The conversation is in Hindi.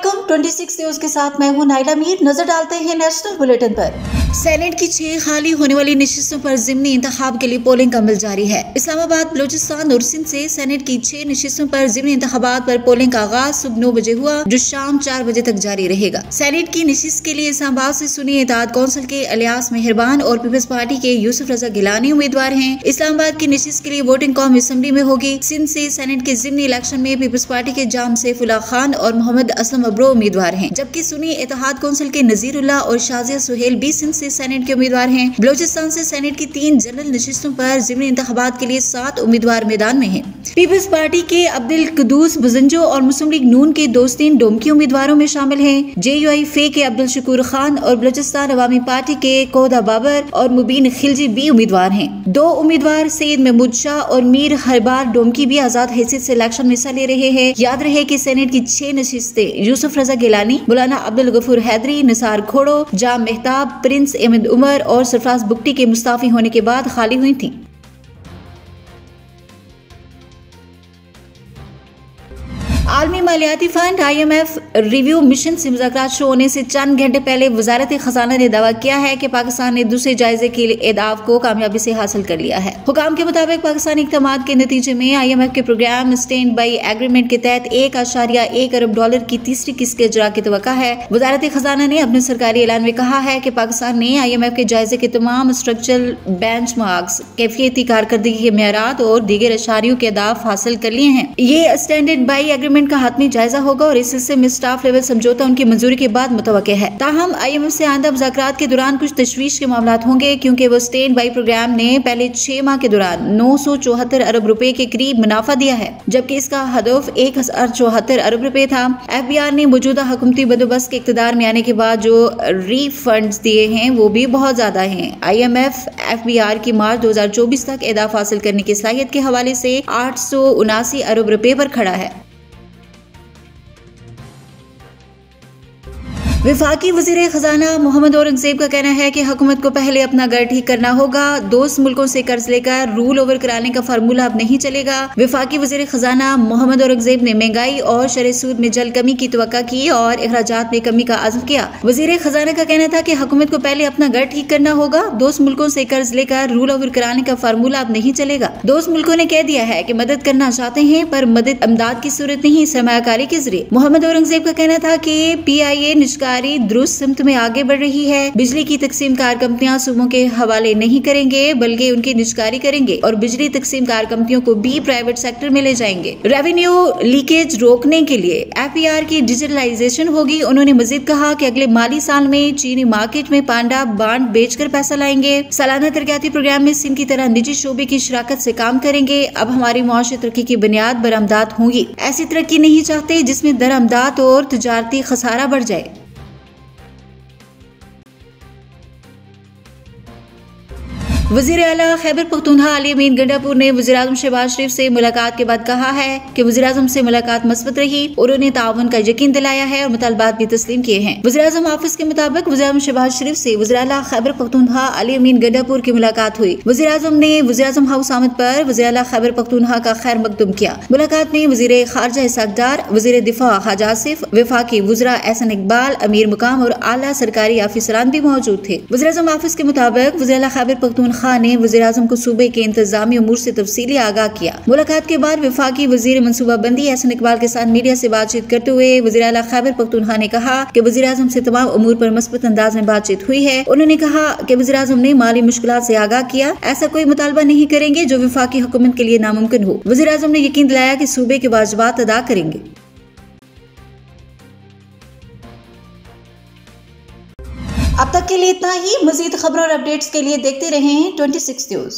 अस्सलामुअलैकुम 26 न्यूज के साथ मैं हूं नाइला मीर। नजर डालते हैं नेशनल बुलेटिन पर। सेनेट की 6 खाली होने वाली नशिस्तों पर ज़िमनी इंतखाब के लिए पोलिंग का अमल जारी है। इस्लामाबाद, बलूचिस्तान और सिंध से सेनेट की 6 नशिस्तों पर ज़िमनी इंतखाबात पर पोलिंग का आगाज सुबह 9 बजे हुआ, जो शाम 4 बजे तक जारी रहेगा। सेनेट की नशिस्त के लिए इस्लामाबाद से सुन्नी इत्तेहाद कौंसिल के इलियास मेहरबान और पीपल्स पार्टी के यूसुफ रजा गिलानी उम्मीदवार हैं। इस्लामाबाद की नशिस्त के लिए वोटिंग कौमी असम्बली में होगी। सिंध से सेनेट के ज़िमनी इलेक्शन में पीपल्स पार्टी के जाम सैफुल्लाह खान और मोहम्मद असलम अब्रो उम्मीदवार हैं, जबकि सुन्नी इत्तेहाद कौंसिल के नजीरुल्लाह और शाजिया सुहेल भी सिंध से सेनेट के उम्मीदवार हैं। बलूचिस्तान से सेनेट की 3 जनरल नशिस्तों पर ज़िमनी इंतखाबात के लिए 7 उम्मीदवार मैदान में हैं। पीपल्स पार्टी के अब्दुल कुद्दूस बुजंजो और मुस्लिम लीग नून के दोस्तीन डोमकी उम्मीदवारों में शामिल हैं। JUI फे के अब्दुल शकूर खान और बलूचिस्तान अवामी पार्टी के कोदा बाबर और मुबीन खिलजी भी उम्मीदवार हैं। 2 उम्मीदवार सैयद महमूद शाह और मीर हरबार डोमकी भी आजाद हैसियत से इलेक्शन में हिस्सा ले रहे हैं। याद रहे कि सेनेट की 6 नशिस्तें यूसुफ रजा गिलानी, मौलाना अब्दुल गफूर हैदरी, निसार खोड़ो, जाम मेहताब, प्रिंस अहमद उमर और सरफराज बुगटी के मुस्ताफी होने के बाद खाली हुई थी। आलमी मालियाती फंड IMF रिव्यू मिशन से मुज़ाकरात शुरू होने से चंद घंटे पहले वजारत खजाना ने दावा किया है कि पाकिस्तान ने दूसरे जायजे के एहदाफ को कामयाबी से हासिल कर लिया है। हुकाम के मुताबिक पाकिस्तानी इक़दामात के नतीजे में IMF के प्रोग्राम स्टैंड बाई एग्रीमेंट के तहत $1.1 अरब की तीसरी किस्त के इजरा की तवक्का है। वजारत खजाना ने अपने सरकारी ऐलान में कहा है कि पाकिस्तान ने IMF के जायजे के तमाम स्ट्रक्चरल बेंचमार्क्स, कैफियती कारकर्दगी के मेयारात और दीगर अशारियों के अहदाफ हासिल कर लिए हैं। ये स्टैंडर्ड बाई एग्रीमेंट का हातमी जायजा होगा और इस हिस्से में स्टाफ लेवल समझौता उनकी मंजूरी के बाद मुतवक्के है। ताहम IMF से आइंदा मुज़ाकरात के दौरान कुछ तशवीश के मामला होंगे, क्योंकि वो स्टैंड बाई प्रोग्राम ने पहले 6 माह के दौरान 974 अरब रुपए के करीब मुनाफा दिया है, जबकि इसका हदफ 1074 अरब रुपए था। FBR ने मौजूदा हुकूमती बंदोबस्त के इक़्तिदार में आने के बाद जो रीफंड्स दिए हैं वो भी बहुत ज्यादा हैं। IMF FBR की मार्च 2024 तक एहदाफ हासिल करने की सलाहियत के हवाले से 879 अरब रुपए पर खड़ा है। वफाकी वज़ीर खजाना मोहम्मद औरंगज़ेब का कहना है कि हुकूमत को पहले अपना घर ठीक करना होगा। दोस्त मुल्कों से कर्ज लेकर रूल ओवर कराने का फार्मूला अब नहीं चलेगा। वफाकी वज़ीर खजाना मोहम्मद औरंगज़ेब ने महंगाई और शरह सूद में जल्द कमी की तवक्का की और अखराजात में कमी का आज़म किया। वज़ीर खजाना का कहना था कि हुकूमत को पहले अपना घर ठीक करना होगा। दोस्त मुल्कों से कर्ज लेकर रूल ओवर कराने का फार्मूला अब नहीं चलेगा। दोस्त मुल्कों ने कह दिया है कि मदद करना चाहते हैं, पर मदद अमदाद की सूरत नहीं, सरमायाकारी के जरिए। मोहम्मद औरंगज़ेब का कहना था कि PIA दुरुस्त सिमत में आगे बढ़ रही है। बिजली की तकसीम कार कंपनियां सूबों के हवाले नहीं करेंगे, बल्कि उनकी निजकारी करेंगे और बिजली तकसीम कार कंपनियों को भी प्राइवेट सेक्टर में ले जाएंगे। रेवेन्यू लीकेज रोकने के लिए FBR की डिजिटलाइजेशन होगी। उन्होंने मजीद कहा कि अगले माली साल में चीनी मार्केट में पांडा बांड बेचकर पैसा लाएंगे। सालाना तरक्याती प्रोग्राम में सिंध की तरह निजी शोबे की शराकत से काम करेंगे। अब हमारी मुआशी तरक्की की बुनियाद बरामदात होंगी। ऐसी तरक्की नहीं चाहते जिसमें दरामदात और तजारती खसारा बढ़ जाए। वज़ीर आला खैबर पख्तूनख्वा अली अमीन गंडापुर ने वज़ीर आज़म शहबाज शरीफ से मुलाकात के बाद कहा है कि वज़ीर आज़म से मुलाकात मस्बत रही और उन्हें ताउन का यकीन दिलाया है और मुतालबात भी तस्लीम किए हैं। वज़ीर आज़म ऑफिस के मुताबिक वज़ीर आज़म शहबाज शरीफ से वज़ीर आला खैबर पख्तूनख्वा अली अमीन गंडापुर की मुलाकात हुई। वज़ीर आज़म ने वज़ीर आज़म हाउस आमद पर वज़ीर आला खैबर पख्तूनख्वा का खैर मकदूम किया। मुलाकात में वज़ीर खारजा इसहाक डार, वज़ीर दिफा ख्वाजा आसिफ, वफाकी वज़रा एहसन इकबाल, अमीर मुकाम और आला सरकारी अफसरान भी मौजूद थे। वज़ीर आज़म ऑफिस के मुताबिक वज़ीर आला खैबर पख्तूनख्वा ने वज़ीर आज़म को सूबे के इंतजामी उमूर से तफसीली आगाह किया। मुलाकात के बाद वफाकी वज़ीर मनसूबाबंदी एहसन इकबाल के साथ मीडिया से बातचीत करते हुए वज़ीर आला खैबर पख्तूनख्वा ने कहा कि वज़ीर आज़म से तमाम उमूर पर मस्बत अंदाज में बातचीत हुई है। उन्होंने कहा कि वज़ीर आज़म ने माली मुश्किलात से आगाह किया, ऐसा कोई मुतालबा नहीं करेंगे जो वफाकी हुकूमत के लिए नामुमकिन हो। वज़ीर आज़म ने यकीन दिलाया कि सूबे के वाजिबात अदा करेंगे। अब तक के लिए इतना ही। मजीद खबरों और अपडेट्स के लिए देखते रहें 26 न्यूज।